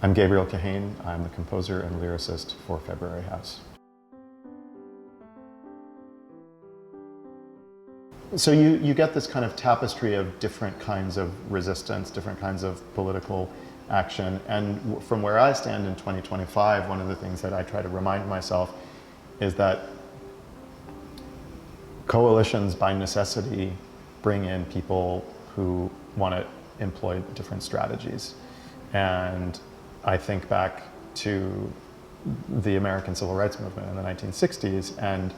I'm Gabriel Kahane. I'm the composer and lyricist for February House. So you get this kind of tapestry of different kinds of resistance, different kinds of political action. And from where I stand in 2025, one of the things that I try to remind myself is that coalitions by necessity bring in people who want to employ different strategies. And I think back to the American Civil Rights Movement in the 1960s, and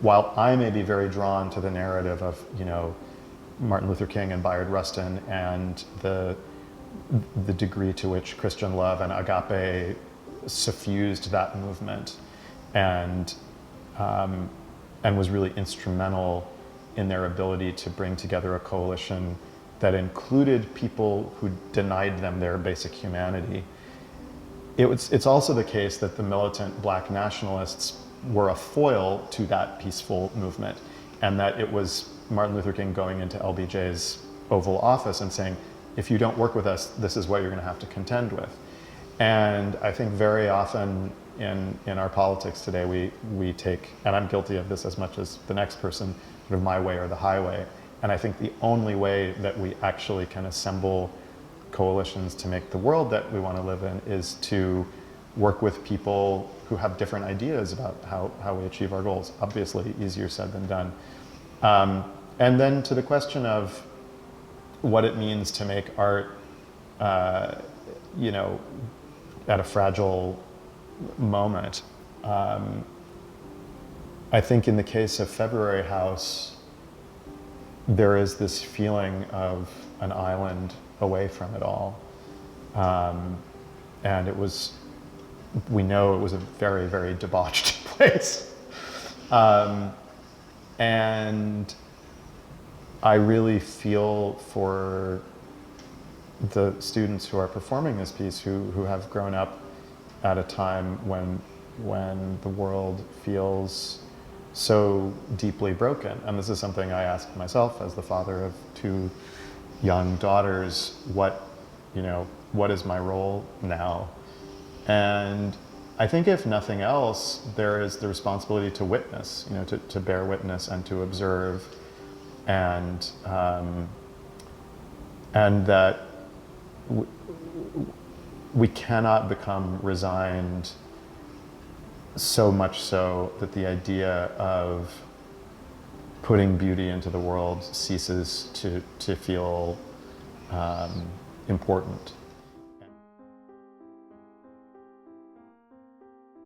while I may be very drawn to the narrative of, Martin Luther King and Bayard Rustin and the degree to which Christian love and agape suffused that movement and was really instrumental in their ability to bring together a coalition that included people who denied them their basic humanity. It's also the case that the militant black nationalists were a foil to that peaceful movement, and that it was Martin Luther King going into LBJ's Oval Office and saying, if you don't work with us, this is what you're going to have to contend with. And I think very often in our politics today, we take, and I'm guilty of this as much as the next person, sort of my way or the highway. And I think the only way that we actually can assemble coalitions to make the world that we want to live in is to work with people who have different ideas about how we achieve our goals. Obviously, easier said than done. And then to the question of what it means to make art, at a fragile moment. I think in the case of February House, there is this feeling of an island away from it all. And we know it was a very, very debauched place. And I really feel for the students who are performing this piece who have grown up at a time when the world feels so deeply broken. And this is something I ask myself as the father of two young daughters, what is my role now? And I think if nothing else, there is the responsibility to witness, to bear witness and to observe, and that we cannot become resigned, so much so that the idea of putting beauty into the world ceases to feel important.